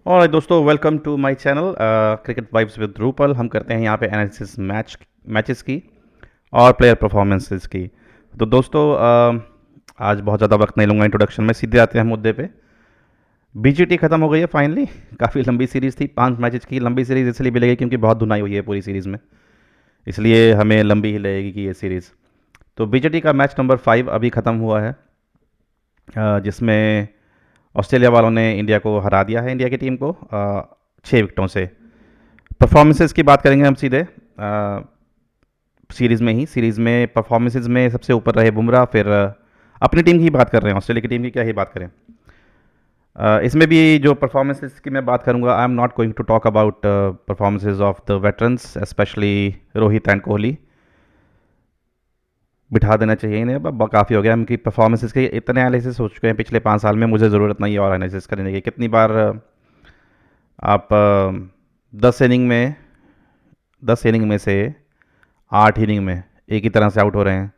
और दोस्तों, welcome to my channel cricket vibes with Rupal. हम करते हैं यहाँ पे एनालिसिस मैचेस की और प्लेयर परफॉर्मेंसेस की। तो दोस्तों, आज बहुत ज़्यादा वक्त नहीं लूँगा इंट्रोडक्शन में, सीधे आते हैं मुद्दे पे। बीजीटी ख़त्म हो गई है फाइनली। काफ़ी लंबी सीरीज़ थी, 5 मैचेस की लंबी सीरीज़ इसलिए भी लगेगी क्योंकि बहुत धुनाई हुई है पूरी सीरीज़ में, इसलिए हमें लंबी ही लगेगी कि ये सीरीज़। तो बीजेटी का मैच नंबर 5 अभी ख़त्म हुआ है, जिसमें ऑस्ट्रेलिया वालों ने इंडिया को हरा दिया है, इंडिया की टीम को 6 विकेटों से। परफॉर्मेंसेस की बात करेंगे हम सीधे सीरीज़ में परफॉर्मेंसेस में सबसे ऊपर रहे बुमराह। फिर अपनी टीम की ही बात कर रहे हैं, ऑस्ट्रेलिया की टीम की क्या ही बात करें। इसमें भी जो परफॉर्मेंसेस की मैं बात करूंगा, I am not going to talk about performances of the veterans, specially Rohit and Kohli. बिठा देना चाहिए इन्हें, अब काफ़ी हो गया उनकी परफॉर्मेंसेस के। इतने एनालिसिस हो चुके हैं पिछले 5 साल में, मुझे ज़रूरत नहीं है और एनालिसिस करने की। कितनी बार आप 10 इनिंग में 10 इनिंग में से 8 इनिंग में एक ही तरह से आउट हो रहे हैं।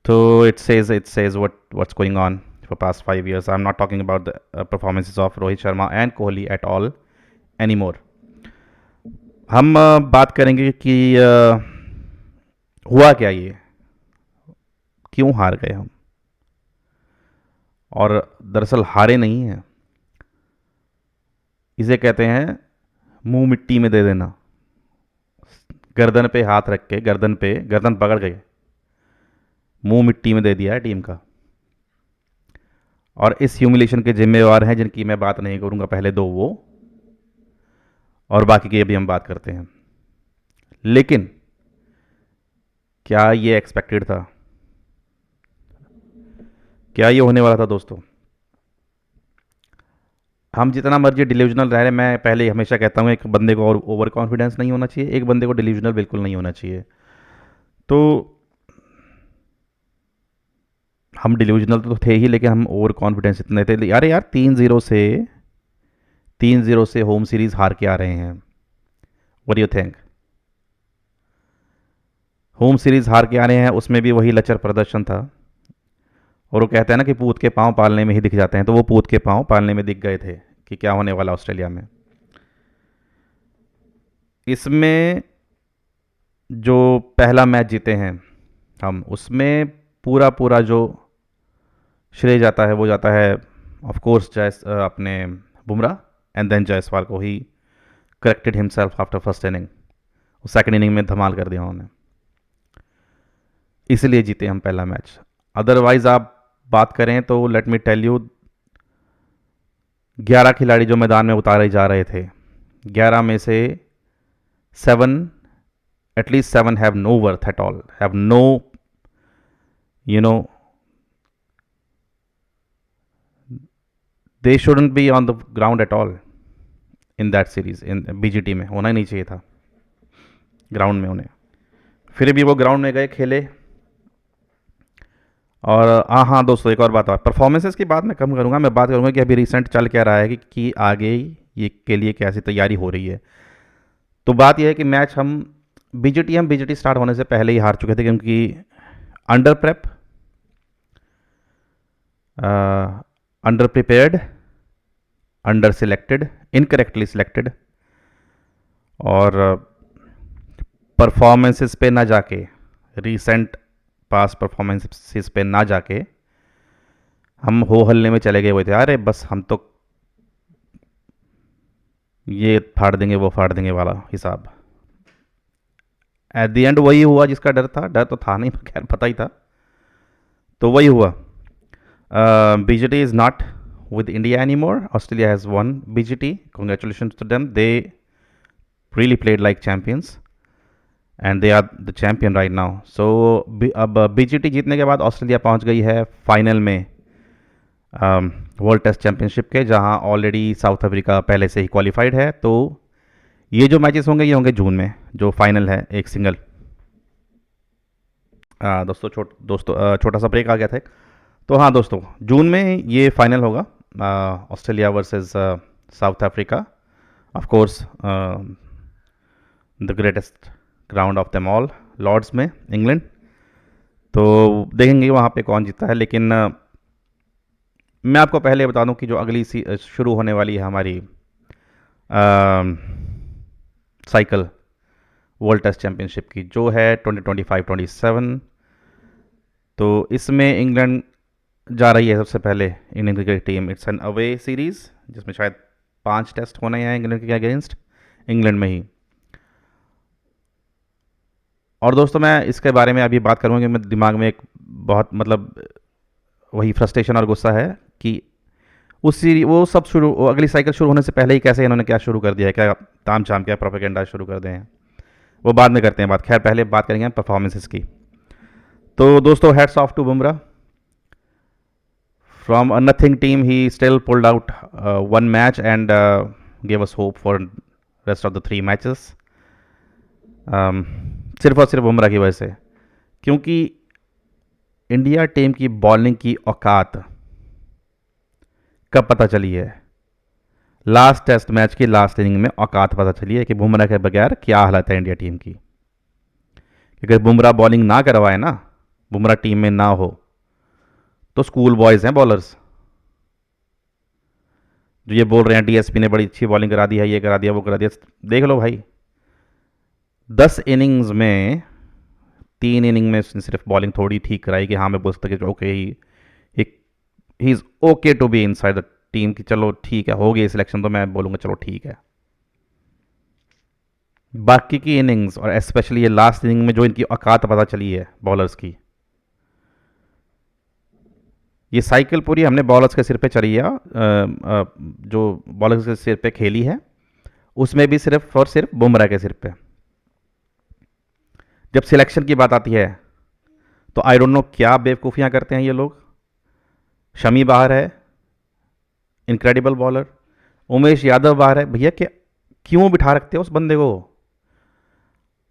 तो it says what's going on for past 5 years. I'm not talking about the performances of Rohit Sharma and Kohli at all anymore. हम बात करेंगे कि हुआ क्या, ये क्यों हार गए हम। और दरअसल हारे नहीं हैं, इसे कहते हैं मुंह मिट्टी में दे देना। गर्दन पे हाथ रख के गर्दन पकड़ गए, मुंह मिट्टी में दे दिया है टीम का। और इस ह्यूमिलेशन के जिम्मेवार हैं, जिनकी मैं बात नहीं करूंगा, पहले दो वो, और बाकी की अभी हम बात करते हैं। लेकिन क्या ये एक्सपेक्टेड था? क्या ये होने वाला था दोस्तों? हम जितना मर्जी डिल्यूजनल रह रहे, मैं पहले हमेशा कहता हूँ, एक बंदे को और ओवर कॉन्फिडेंस नहीं होना चाहिए, एक बंदे को डिल्यूजनल बिल्कुल नहीं होना चाहिए। तो हम डिल्यूजनल तो थे ही, लेकिन हम ओवर कॉन्फिडेंस इतने थे। अरे यार, 3-0 से होम सीरीज हार के आ रहे हैं। What do you think? Home series हार के आ रहे हैं, उसमें भी वही लचर प्रदर्शन था। और वो कहते हैं ना कि पूत के पांव पालने में ही दिख जाते हैं, तो वो पूत के पांव पालने में दिख गए थे कि क्या होने वाला ऑस्ट्रेलिया में। इसमें जो पहला मैच जीते हैं हम, उसमें पूरा पूरा जो श्रेय जाता है वो जाता है ऑफ कोर्स अपने बुमराह, एंड देन जायसवाल को ही corrected himself after first inning. Second inning में धमाल कर दिया उन्होंने, इसलिए जीते हम पहला मैच। अदरवाइज आप बात करें तो लेट मी टेल यू, 11 खिलाड़ी जो मैदान में उतारे जा रहे थे, 11 में से 7, at least 7 have no worth at all, have no, you know, they shouldn't be on the ground at all in that series. In BGT में होना ही नहीं चाहिए था ग्राउंड में उन्हें। फिर भी वो ग्राउंड में गए, खेले। और हाँ हाँ दोस्तों, एक और बात है, परफॉर्मेंसेस की बात मैं कम करूँगा, मैं बात करूँगा कि अभी रिसेंट चल क्या रहा है, कि आगे ये के लिए कैसी तैयारी हो रही है। तो बात यह है कि मैच हम बीजीटी स्टार्ट होने से पहले ही हार चुके थे, क्योंकि under prep, under prepared, under selected, incorrectly selected, और परफॉर्मेंसेस पे ना जाके, रीसेंट पास परफॉर्मेंसेस पे ना जाके हम हो हल्ले में चले गए हुए थे। अरे बस हम तो ये फाड़ देंगे वो फाड़ देंगे वाला हिसाब। एट द एंड वही हुआ जिसका डर था, डर तो था नहीं, खैर पता ही था, तो वही हुआ। BJT is not with India anymore. Australia has won BGT. Congratulations to them. They really played like champions and they are the champion right now. So अब BGT जीतने के बाद ऑस्ट्रेलिया पहुंच गई है फाइनल में वर्ल्ड टेस्ट चैंपियनशिप के, जहां ऑलरेडी साउथ अफ्रीका पहले से ही क्वालिफाइड है। तो ये जो मैचेस होंगे ये होंगे जून में, जो फाइनल है एक सिंगल। दोस्तों छोटा सा ब्रेक आ गया था एक। तो हाँ दोस्तों, जून में ये फाइनल होगा, Australia versus South Africa. Of course the greatest ground of them all, Lord's में, इंग्लैंड। तो देखेंगे वहाँ पे कौन जीतता है। लेकिन मैं आपको पहले बता दूं कि जो अगली शुरू होने वाली है हमारी साइकिल वर्ल्ड टेस्ट चैम्पियनशिप की, जो है 2025-27। तो इसमें इंग्लैंड जा रही है सबसे पहले, Indian cricket team. It's an away series जिसमें शायद 5 टेस्ट होने हैं इंग्लैंड के अगेंस्ट, इंग्लैंड में ही। और दोस्तों मैं इसके बारे में अभी बात करूँगा कि मेरे दिमाग में एक बहुत मतलब वही फ्रस्ट्रेशन और गुस्सा है कि वो सब शुरू, वो अगली साइकिल शुरू होने से पहले ही कैसे इन्होंने क्या शुरू कर दिया है, क्या ताम झाम क्या प्रोपेगेंडा शुरू कर दिए हैं। वो बाद में करते हैं बात, खैर पहले बात करेंगे परफॉर्मेंसेस की। तो दोस्तों hats off to Bumrah, from a nothing team he still pulled out one match and gave us hope for rest of the 3 matches. सिर्फ और सिर्फ बुमराह की वजह से, क्योंकि इंडिया टीम की बॉलिंग की औकात कब पता चली है? लास्ट टेस्ट मैच की लास्ट इनिंग में औकात पता चली है कि बुमराह के बगैर क्या हालत है इंडिया टीम की। अगर बुमराह बॉलिंग ना करवाए ना, बुमराह टीम में ना हो, तो स्कूल बॉयज़ हैं बॉलर्स जो ये बोल रहे हैं डीएसपी ने बड़ी अच्छी बॉलिंग करा दी है, ये करा दिया, वो करा दिया। देख लो भाई, 10 इनिंग्स में 3 इनिंग में उसने सिर्फ बॉलिंग थोड़ी ठीक कराई कि हाँ मैं बोल सकता कि okay he is okay to be inside the team, कि चलो ठीक है, हो गई सिलेक्शन, तो मैं बोलूँगा चलो ठीक है। बाकी की इनिंग्स और स्पेशली ये लास्ट इनिंग में जो इनकी औकात पता चली है बॉलर्स की, ये साइकिल पूरी हमने बॉलर्स के सिर पे चली है, जो बॉलर्स के सिर पे खेली है, उसमें भी सिर्फ और सिर्फ बुमराह के सिर पे। जब सिलेक्शन की बात आती है तो आई डोंट नो क्या बेवकूफ़ियाँ करते हैं ये लोग। शमी बाहर है, इनक्रेडिबल बॉलर। उमेश यादव बाहर है, भैया क्या क्यों बिठा रखते हो उस बंदे को?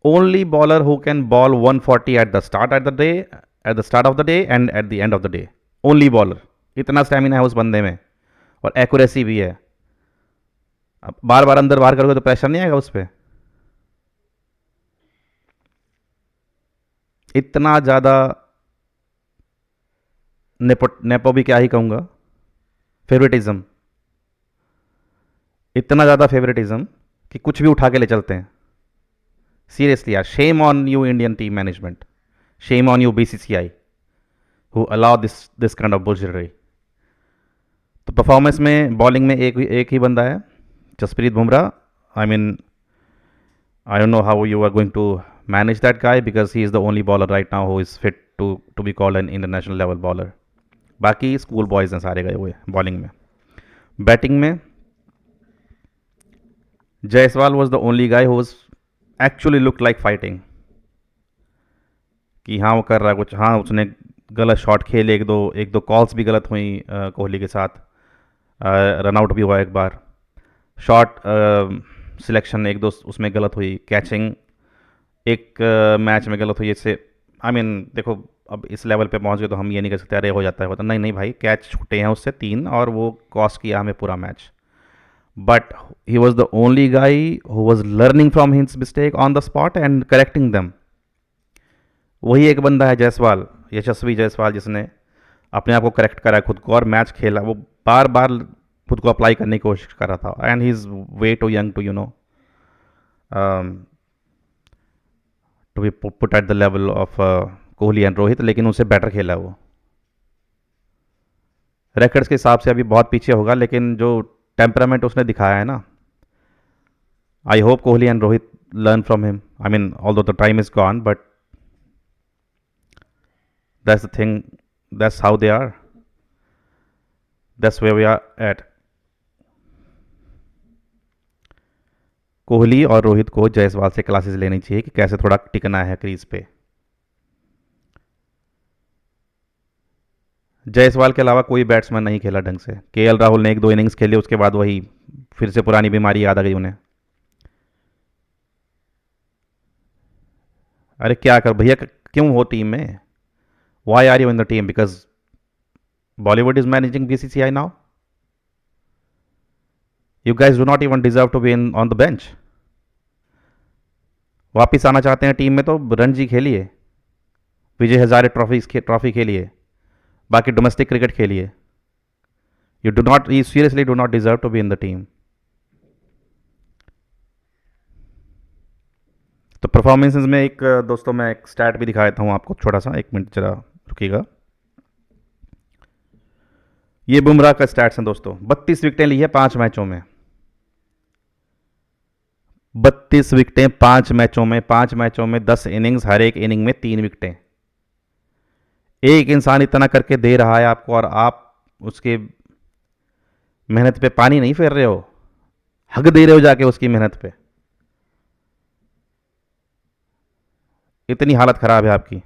Only bowler who can ball 140 at the start of the day and at the end of the day. Only bowler, इतना स्टेमिना है उस बंदे में और एक्यूरेसी भी है। अब बार बार अंदर बाहर करोगे तो प्रेशर नहीं आएगा उस पर? इतना ज़्यादा नेपो भी क्या ही कहूँगा, फेवरेटिज्म, इतना ज़्यादा फेवरेटिज्म कि कुछ भी उठा के ले चलते हैं। सीरियसली यार, shame on you Indian team management, shame on you BCCI who allow this kind of bullshitery. तो परफॉर्मेंस में बॉलिंग में एक ही बंदा है, Jasprit Bumrah. I mean I don't know how you are going to manage that guy because he is the only bowler right now who is fit to be called an international level bowler. बाकी school boys हैं सारे गए हुए bowling में। Batting में Jaiswal was the only guy who was actually look like fighting, कि हाँ वो कर रहा है कुछ। हाँ उसने गलत शॉट खेले, एक दो कॉल्स भी गलत हुई कोहली के साथ, रन आउट भी हुआ एक बार, शॉट सिलेक्शन एक दो उसमें गलत हुई, कैचिंग एक मैच में गलत हुई। इससे आई मीन देखो, अब इस लेवल पे पहुंच गए तो हम ये नहीं कर सकते अरे हो जाता है होता, नहीं नहीं भाई, कैच छूटे हैं उससे 3 और वो कॉस्ट किया हमें पूरा match. But he was the only गाई who was learning from his mistake on the spot and correcting them. वही एक बंदा है जायसवाल, यशस्वी जायसवाल, जिसने अपने आप को करेक्ट करा खुद को और मैच खेला। वो बार बार खुद को अप्लाई करने की कोशिश कर रहा था and he is way too young to to be put at the level of Kohli and Rohit, लेकिन उससे बेटर खेला वो। रिकॉर्ड्स के हिसाब से अभी बहुत पीछे होगा, लेकिन जो टेम्परामेंट उसने दिखाया है ना, I hope Kohli and Rohit learn from him. I mean although the time is gone, but that's the thing, that's how they are, that's where we are at. Kohli और रोहित को जायसवाल से क्लासेस लेनी चाहिए कि कैसे थोड़ा टिकना है क्रीज पे। जायसवाल के अलावा कोई बैट्समैन नहीं खेला ढंग से। केएल राहुल ने 1-2 इनिंग्स खेली, उसके बाद वही फिर से पुरानी बीमारी याद आ गई उन्हें। अरे क्या कर भैया, क्यों हो टीम में? Why are you in the team? Because Bollywood is managing BCCI now. You guys do not even deserve to be in on the bench. वापिस आना चाहते हैं टीम में तो रणजी खेलिए, विजय हजारे ट्रॉफी खेलिए, बाकी डोमेस्टिक क्रिकेट खेलिए। You seriously do not deserve to be in the team. तो परफॉर्मेंसेस में एक दोस्तों मैं एक स्टैट भी दिखा देता हूँ आपको, छोटा सा, 1 मिनट जरा रुकिएगा। ये बुमराह का स्टैट्स हैं दोस्तों। 32 विकेटें ली है 5 मैचों में। 32 विकेटें 5 मैचों में। 5 मैचों में 10 इनिंग्स, हर एक इनिंग में 3 विकेटें। एक इंसान इतना करके दे रहा है आपको और आप उसके मेहनत पे पानी नहीं फेर रहे हो, हक दे रहे हो जाके उसकी मेहनत पे। इतनी हालत खराब है आपकी,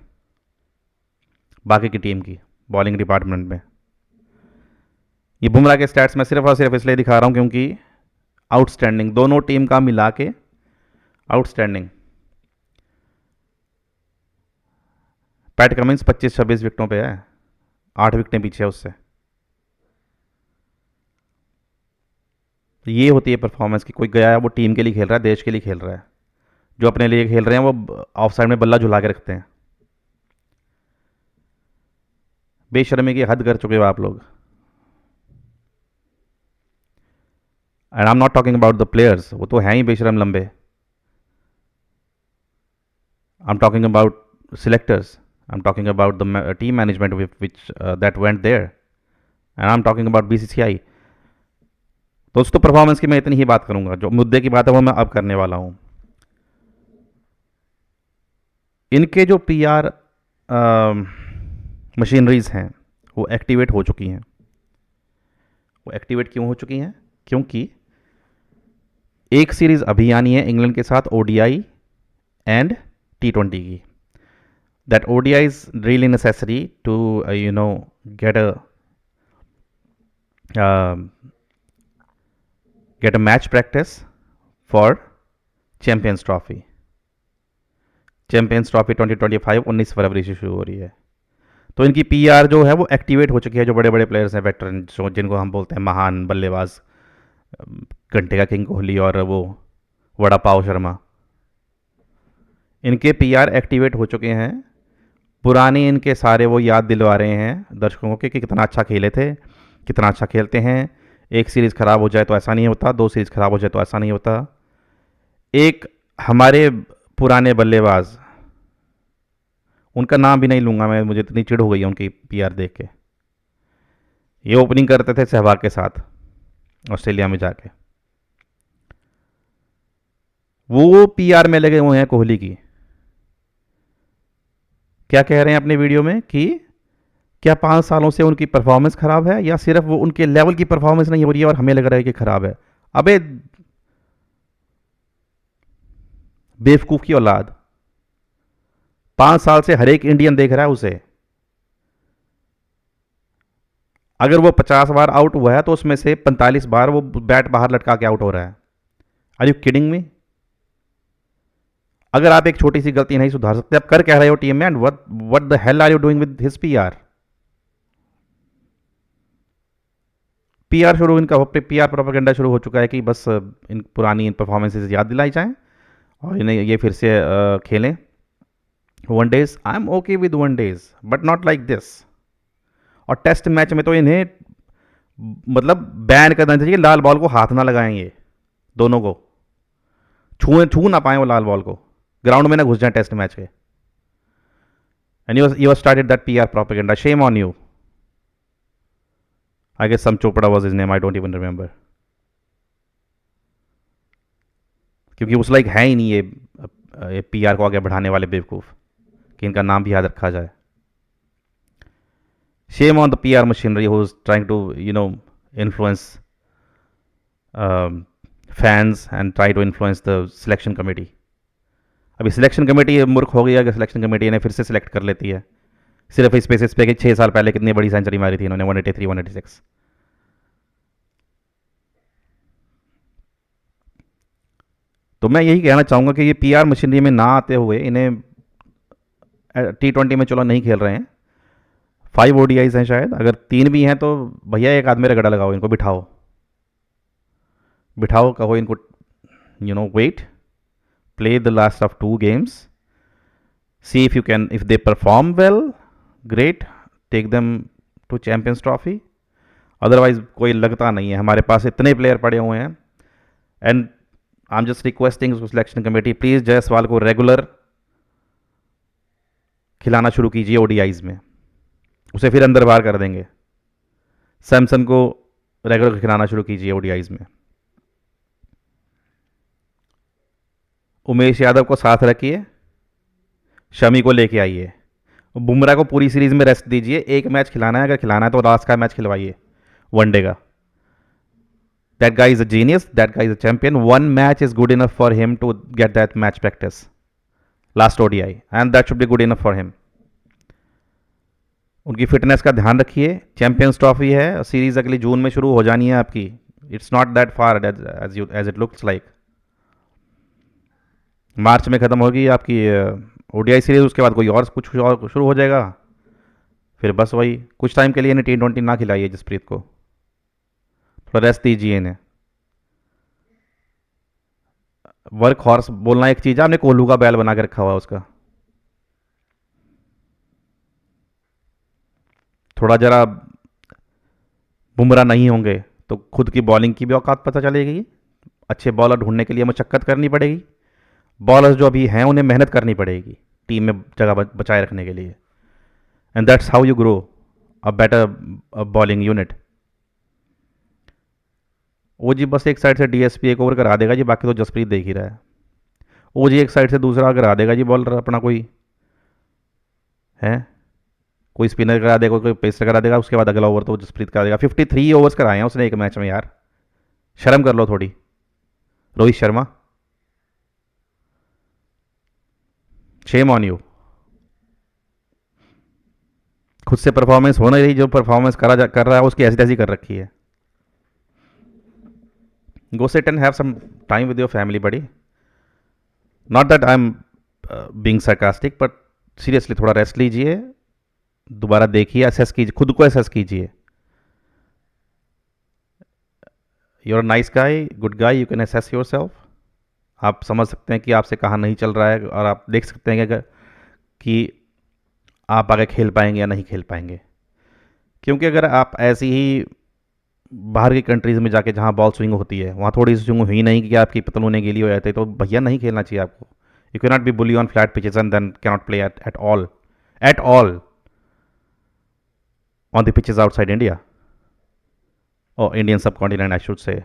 बाकी की टीम की बॉलिंग डिपार्टमेंट में। ये बुमराह के स्टैट्स मैं सिर्फ और सिर्फ इसलिए दिखा रहा हूं क्योंकि आउटस्टैंडिंग, दोनों टीम का मिला के आउटस्टैंडिंग। पैट कमिंस 25-26 विकेटों पे है, 8 विकेटें पीछे है उससे। तो ये होती है परफॉर्मेंस की। कोई गया है, वो टीम के लिए खेल रहा है, देश के लिए खेल रहा है। जो अपने लिए खेल रहे हैं वो ऑफ साइड में बल्ला झुला के रखते हैं। बेशर्मी की हद कर चुके हो आप लोग। And I am not talking about the players, वो तो हैं ही बेशरम लंबे। I am talking about selectors, I am talking about the team management which that went there, and I am talking about BCCI. दोस्तों परफॉर्मेंस की मैं इतनी ही बात करूंगा, जो मुद्दे की बात है वो मैं अब करने वाला हूं। इनके जो पीआर मशीनरीज हैं वो एक्टिवेट हो चुकी हैं। वो एक्टिवेट क्यों हो चुकी हैं? क्योंकि एक सीरीज अभी आनी है इंग्लैंड के साथ, ओडीआई एंड T20 की। That ODI is really necessary to get a match practice for Champions Trophy. Champions Trophy 2025 19 फरवरी से शुरू हो रही है। तो इनकी पीआर जो है वो एक्टिवेट हो चुकी है। जो बड़े बड़े प्लेयर्स हैं, वेटरन, जो जिनको हम बोलते हैं महान बल्लेबाज, घंटे का किंग कोहली और वो वड़ा पाव शर्मा, इनके पीआर एक्टिवेट हो चुके हैं। पुराने इनके सारे वो याद दिलवा रहे हैं दर्शकों को कि कितना अच्छा खेले थे, कितना अच्छा खेलते हैं। एक सीरीज़ ख़राब हो जाए तो ऐसा नहीं होता, 2 सीरीज़ ख़राब हो जाए तो ऐसा नहीं होता। एक हमारे पुराने बल्लेबाज, उनका नाम भी नहीं लूँगा मैं, मुझे इतनी चिढ़ हो गई है उनकी पीआर देख के। ये ओपनिंग करते थे सहवाग के साथ ऑस्ट्रेलिया में जाके। वो पीआर में लगे हुए हैं कोहली की। क्या कह रहे हैं अपने वीडियो में कि क्या 5 सालों से उनकी परफॉर्मेंस खराब है, या सिर्फ वो उनके लेवल की परफॉर्मेंस नहीं हो रही है और हमें लग रहा है कि खराब है। अबे बेवकूफ़ की औलाद, 5 साल से हर एक इंडियन देख रहा है उसे। अगर वो 50 बार आउट हुआ है तो उसमें से 45 बार वो बैट बाहर लटका के आउट हो रहा है। Are you kidding me? अगर आप एक छोटी सी गलती नहीं सुधार सकते, आप कर कह रहे हो टीम में, and what the hell are you doing with his PR? PR शुरू, इनका पीआर प्रोपेगेंडा शुरू हो चुका है कि बस इन पुरानी परफॉर्मेंसेज याद दिलाई जाएं और इन्हें ये फिर से खेलें। 1 days, I am okay with 1 days, but not like this. और टेस्ट मैच में तो इन्हें मतलब बैन करना चाहिए, लाल बॉल को हाथ ना लगाएं ये दोनों को, छू ना पाए वो लाल बॉल को, ग्राउंड में ना घुस जाए टेस्ट मैच के। And you started that PR propaganda, shame on you. I guess some Chopra was his name, I don't even remember. क्योंकि उस लाइक है ही नहीं ये पीआर को आगे बढ़ाने वाले बेवकूफ़ कि इनका नाम भी याद रखा जाए। Shame on the PR machinery who's trying to, influence fans and try to influence the selection committee. अभी सिलेक्शन कमेटी मूर्ख हो गई है कि सिलेक्शन कमेटी ने फिर से सिलेक्ट कर लेती है सिर्फ इस बेसिस पे कि 6 साल पहले कितनी बड़ी सेंचुरी मारी थी इन्होंने, 183, 186। तो मैं यही कहना चाहूँगा कि ये पीआर मशीनरी में ना आते हुए इन्हें T20 में चलो नहीं खेल रहे हैं, 5 ODIs हैं शायद, अगर 3 भी हैं तो भैया एक आदमी रगड़ा लगाओ, इनको बिठाओ बिठाओ, कहो इनको wait, play the last of 2 games, see if they perform well, great, take them to Champions Trophy। Otherwise कोई लगता नहीं है, हमारे पास इतने प्लेयर पड़े हुए हैं। And I am just requesting selection committee, please Jaiswal को रेगुलर खिलाना शुरू कीजिए ओडीआईज में, उसे फिर अंदर बाहर कर देंगे। सैमसन को रेगुलर खिलाना शुरू कीजिए ओडीआईज में। उमेश यादव को साथ रखिए, शमी को लेके आइए, बुमराह को पूरी सीरीज में रेस्ट दीजिए। एक मैच खिलाना है, अगर खिलाना है तो लास्ट का मैच खिलवाइए वनडे का। That guy is a genius, that guy is a champion, one match is good enough for him to get that match practice last ODI, and that should be good enough for him. उनकी fitness का ध्यान रखिए। Champions trophy है, series अगली जून में शुरू हो जानी है आपकी। It's not that far as it looks like. March में ख़त्म होगी आपकी ओडीआई सीरीज, उसके बाद कोई और कुछ और शुरू हो जाएगा। फिर बस वही कुछ टाइम के लिए इन्हें T20 ना खिलाइए जसप्रीत को, थोड़ा रेस्ट दीजिए इन्हें। वर्क हॉर्स बोलना एक चीज़ है, आपने कोहलू का बैल बना के रखा हुआ है उसका। थोड़ा जरा बुमराह नहीं होंगे तो खुद की बॉलिंग की भी औकात पता चलेगी। अच्छे बॉलर ढूंढने के लिए मशक्कत करनी पड़ेगी। बॉलर्स जो अभी हैं उन्हें मेहनत करनी पड़ेगी टीम में जगह बचाए रखने के लिए, and that's how you grow a better bowling unit. वो जी बस एक साइड से डीएसपी एक ओवर करा देगा जी, बाकी तो जसप्रीत देख ही रहा है। वो जी एक साइड से दूसरा करा देगा जी बॉलर अपना, कोई है, कोई स्पिनर करा देगा, कोई पेसर करा देगा, उसके बाद अगला ओवर तो जसप्रीत करा देगा। 53 ओवर्स कराए हैं उसने एक मैच में यार, शर्म कर लो थोड़ी Rohit Sharma, Shem on you. खुद से परफॉर्मेंस हो नहीं रही, जो परफॉर्मेंस कर रहा है उसकी ऐसी तैसी कर रखी है। Go sit and have some time with your family buddy. Not that I am being sarcastic, but seriously थोड़ा रेस्ट लीजिए, दोबारा देखिए, असेस कीजिए, खुद को असेस कीजिए। You're nice guy, good guy, you can assess yourself. आप समझ सकते हैं कि आपसे कहाँ नहीं चल रहा है, और आप देख सकते हैं कि आप आगे खेल पाएंगे या नहीं खेल पाएंगे। क्योंकि अगर आप ऐसी ही बाहर की कंट्रीज़ में जाके जहाँ बॉल स्विंग होती है, वहाँ थोड़ी सी स्विंग हुई नहीं कि आपकी पतलूने गीली हो जाती है, तो भैया नहीं खेलना चाहिए आपको। You can not be bully on flat pitches and then can not play at all, at all on the pitches outside India और Indian subcontinent I should say.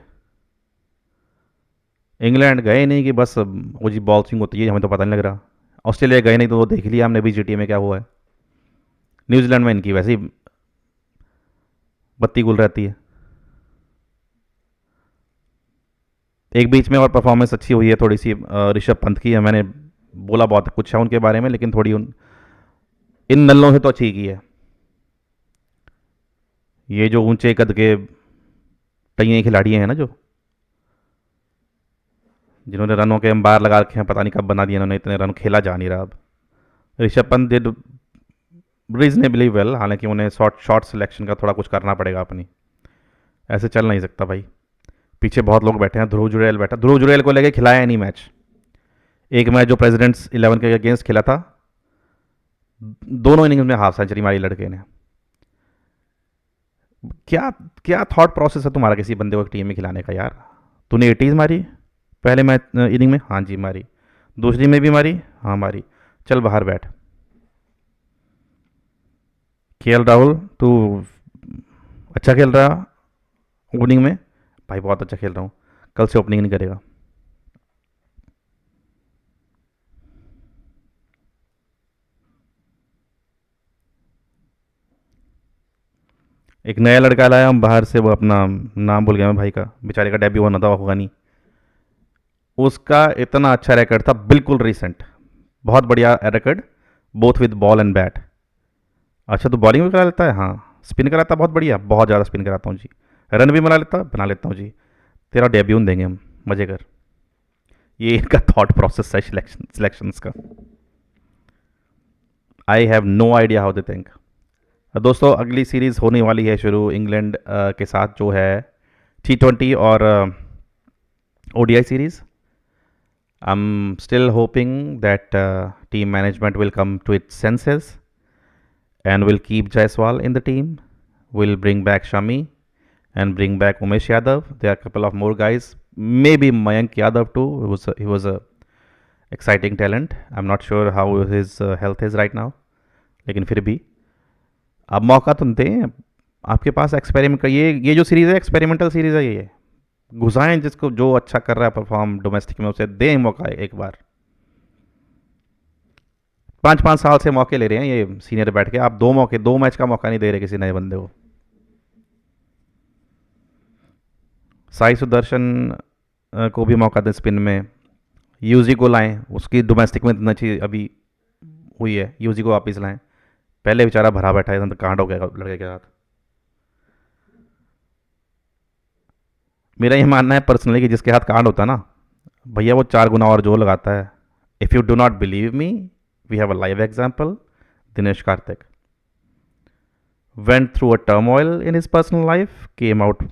England गए नहीं कि बस वो जी बॉल स्विंग होती है, हमें तो पता नहीं लग रहा। ऑस्ट्रेलिया गए नहीं तो वो देख लिया हमने भी जीटी में क्या हुआ है। न्यूजीलैंड में इनकी वैसी बत्ती गुल रहती है। एक बीच में और परफॉर्मेंस अच्छी हुई है थोड़ी सी ऋषभ पंत की है, मैंने बोला बहुत कुछ है उनके बारे में, लेकिन थोड़ी इन नल्लों से तो अच्छी की है। ये जो ऊंचे कद के टइए खिलाड़ी हैं ना, जो जिन्होंने रनों के अंबार लगा रखे हैं, पता नहीं कब बना दिए इन्होंने, इतने रन खेला जा नहीं रहा अब। Rishabh Pant did reasonably well, हालांकि उन्हें शॉर्ट सिलेक्शन का थोड़ा कुछ करना पड़ेगा अपनी, ऐसे चल नहीं सकता भाई। पीछे बहुत लोग बैठे हैं, ध्रुव जुरैल बैठा, ध्रुव जुरैल को लेके खिलाया नहीं मैच। एक मैच जो प्रेसिडेंट्स 11 के अगेंस्ट खेला था, दोनों इनिंग्स में हाफ सेंचुरी मारी लड़के ने। क्या क्या थॉट प्रोसेस है तुम्हारा किसी बंदे को टीम में खिलाने का यार। तूने 80s मारी पहले मैच इनिंग में, हाँ जी मारी, दूसरी में भी मारी, हाँ मारी, चल बाहर बैठ। केएल राहुल तू अच्छा खेल रहा ओपनिंग में, भाई बहुत अच्छा खेल रहा हूँ, कल से ओपनिंग नहीं करेगा। एक नया लड़का लाया हम बाहर से, वो अपना नाम भूल गया मैं भाई का, बेचारे का डेब्यू होना था, होगा नहीं। उसका इतना अच्छा रिकॉर्ड था, बिल्कुल रिसेंट, बहुत बढ़िया record, both with ball and bat. अच्छा तो बॉलिंग भी करा लेता है, हाँ स्पिन कराता है, बहुत बढ़िया, बहुत ज़्यादा स्पिन कराता हूँ जी। रन भी बना लेता हूँ जी। तेरा डेब्यू देंगे हम, मजे कर। ये इनका थॉट प्रोसेस है सिलेक्शंस का। I have no idea how they think. दोस्तों अगली सीरीज़ होने वाली है शुरू इंग्लैंड के साथ, जो है T20 और ODI series. I'm still hoping that team management will come to its senses and will keep Jaiswal in the team. Will bring back Shami and bring back Umesh Yadav. There are a couple of more guys, maybe Mayank Yadav too. He was a exciting talent. I'm not sure how his health is right now, लेकिन फिर भी आप मौका तो दें. आपके पास experiment का ये जो सीरीज़ है एक्सपेरिमेंटल सीरीज़ है. ये घुसाएं जिसको जो अच्छा कर रहा है परफॉर्म डोमेस्टिक में, उसे दें मौका एक बार. 5-5 साल से मौके ले रहे हैं ये सीनियर बैठ के. आप 2 मैच का मौका नहीं दे रहे किसी नए बंदे को. साई सुदर्शन को भी मौका दें स्पिन में. यूजी को लाएं, उसकी डोमेस्टिक में इतना अच्छी अभी हुई है. यूजी को वापस लाएं. पहले बेचारा भरा बैठा है, तो कांड हो गया लड़के के साथ. मेरा ये मानना है पर्सनली कि जिसके हाथ कांड होता है ना भैया, वो 4 गुना और जोर लगाता है. If you do not believe me, we have a live example. Dinesh Karthik went through a turmoil in his personal life, came out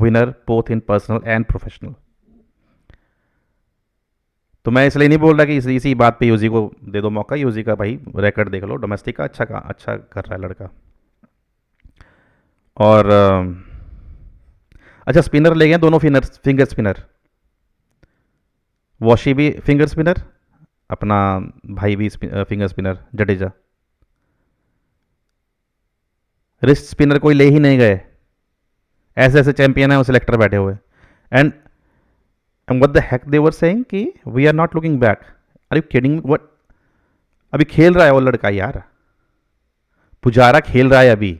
winner both in personal and professional. तो मैं इसलिए नहीं बोल रहा कि इसी बात पे यूजी को दे दो मौका. यूजी का भाई रिकॉर्ड देख लो डोमेस्टिक का, अच्छा कर रहा है लड़का. और अच्छा स्पिनर ले गए दोनों फिंगर स्पिनर. वॉशी भी फिंगर स्पिनर, अपना भाई भी finger spinner Jadeja. Wrist spinner कोई ले ही नहीं गए. ऐसे ऐसे चैंपियन है वो सिलेक्टर बैठे हुए. And what the heck they were saying कि we are not looking back. Are you kidding? What? अभी खेल रहा है वो लड़का यार. पुजारा खेल रहा है अभी.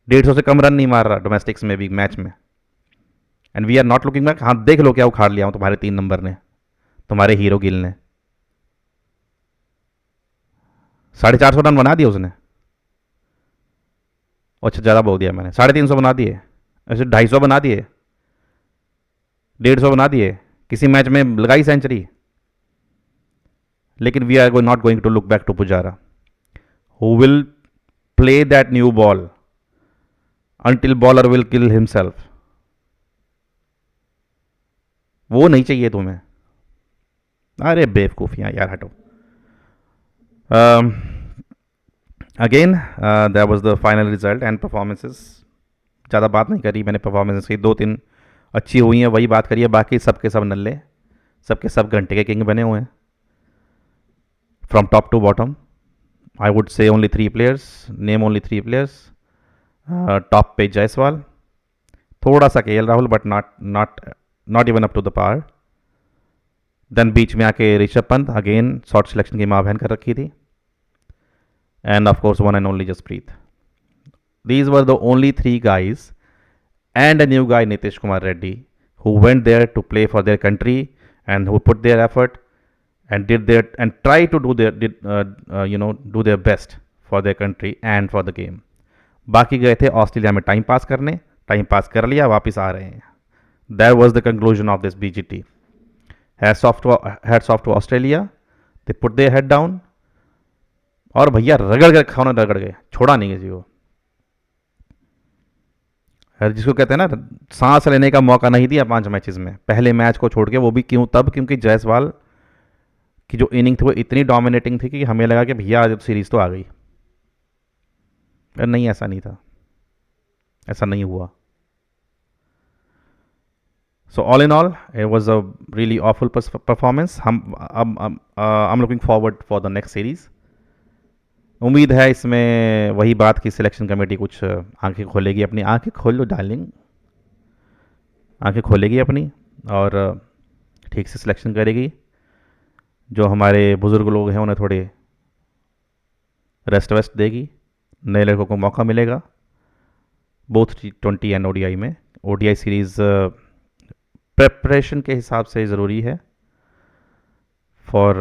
150 से कम रन नहीं मार रहा डोमेस्टिक्स में भी मैच में. And we are not looking back. हाँ देख लो क्या उखाड़ लिया हूँ तुम्हारे 3 नंबर ने, तुम्हारे हीरो गिल ने. 450 रन बना दिए उसने. अच्छा ज़्यादा बोल दिया मैंने. 350 बना दिए. ऐसे 250 बना दिए, 150 बना दिए. किसी मैच में लगाई सेंचुरी. लेकिन we are not going to look back to Pujara, who will play that new ball until bowler will kill himself. वो नहीं चाहिए तुम्हें. अरे बेवकूफ़ियाँ यार, हटो. Again that was the final result and performances. ज़्यादा बात नहीं करी मैंने परफॉर्मेंसेस की. 2-3 अच्छी हुई हैं, वही बात करिए. बाकी सबके सब नल्ले, सबके सब घंटे के किंग बने हुए हैं. From top to bottom I would say only 3 players, name only 3 players. Top पे जायसवाल, थोड़ा सा KL Rahul, but not even up to the par. Then बीच में आके Rishabh Pant, again short selection की माँ बहन कर रखी थी. And of course one and only Jasprit. These were the only 3 guys and a new guy Nitish Kumar Reddy who went there to play for their country and who put their effort and try to do their best for their country and for the game. बाकी गए थे Australia में time pass करने, time pass कर लिया, वापस आ रहे हैं. That was the conclusion of this BGT. Hats off to Australia. They put their head down. और भैया रगड़ के रखा उन्होंने, रगड़ गए, छोड़ा नहीं किसी को. जिसको कहते हैं ना सांस लेने का मौका नहीं दिया 5 मैचेस में, पहले मैच को छोड़ के. वो भी क्यों? तब क्योंकि जायसवाल की जो इनिंग थी वो इतनी डोमिनेटिंग थी कि हमें लगा कि भैया आज सीरीज़ तो आ गई. नहीं, ऐसा नहीं था, ऐसा नहीं हुआ. So all in all it was a really awful performance. I am looking forward for the next series. उम्मीद है इसमें वही बात की सिलेक्शन कमेटी कुछ आंखें खोलेगी अपनी. आंखें खोल लो डार्लिंग, आंखें खोलेगी अपनी और ठीक से सिलेक्शन करेगी. जो हमारे बुज़ुर्ग लोग हैं उन्हें थोड़े रेस्ट वेस्ट देगी. नए लड़कों को मौका मिलेगा बोथ T20 एंड ODI में. ODI सीरीज़ प्रेपरेशन के हिसाब से ज़रूरी है फॉर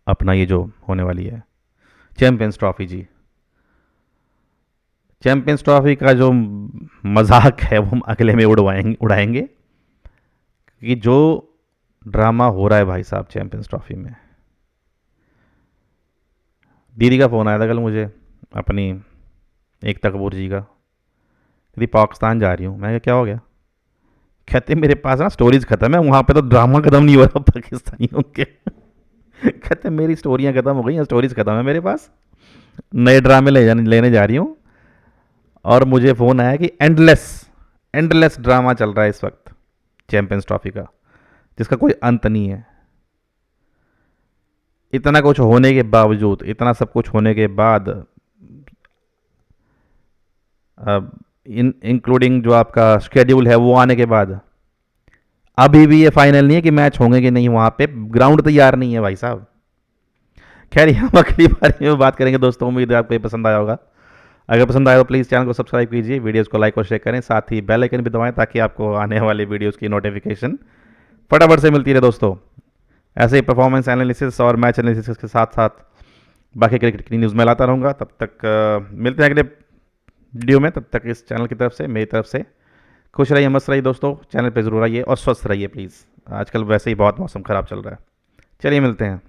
अपना ये जो होने वाली है चैम्पियंस ट्रॉफी. जी, चैम्पियंस ट्रॉफी का जो मजाक है वो अगले में उड़ाएंगे कि जो ड्रामा हो रहा है भाई साहब चैम्पियंस ट्रॉफी में. दीदी का फ़ोन आया था कल मुझे, अपनी एकता कपूर जी का. दीदी पाकिस्तान जा रही हूँ. मैं क्या हो गया? कहते मेरे पास ना स्टोरीज ख़त्म है, वहाँ पे तो ड्रामा ख़त्म नहीं हो रहा पाकिस्तानियों के. कहते मेरी स्टोरियाँ ख़त्म हो गई हैं, स्टोरीज ख़त्म है मेरे पास, नए ड्रामे लेने जा रही हूँ. और मुझे फ़ोन आया कि एंडलेस एंडलेस ड्रामा चल रहा है इस वक्त चैंपियंस ट्रॉफी का, जिसका कोई अंत नहीं है। इतना कुछ होने के बावजूद, इतना सब कुछ होने के बाद, इंक्लूडिंग जो आपका शेड्यूल है वो आने के बाद, अभी भी ये फाइनल नहीं है कि मैच होंगे कि नहीं, वहाँ पे ग्राउंड तैयार नहीं है भाई साहब। खैर, ये हम अगली बारी में बात करेंगे दोस्तों। उम्मीद है आपको ये पसंद आया होगा। अगर पसंद आया तो प्लीज़ चैनल को सब्सक्राइब कीजिए, वीडियोस को लाइक और शेयर करें, साथ ही बेल आइकन भी दबाएं ताकि आपको आने वाली वीडियोस की नोटिफिकेशन फटाफट से मिलती रहे दोस्तों। ऐसे ही परफॉर्मेंस एनालिसिस और मैच एनालिसिस के साथ साथ बाकी क्रिकेट की न्यूज़ में लाता रहूँगा। तब तक मिलते हैं अगले वीडियो में। तब तक इस चैनल की तरफ से, मेरी तरफ से, खुश रहिए, मस्त रहिए दोस्तों। चैनल पे ज़रूर आइए और स्वस्थ रहिए प्लीज़। आजकल वैसे ही बहुत मौसम ख़राब चल रहा है। चलिए मिलते हैं।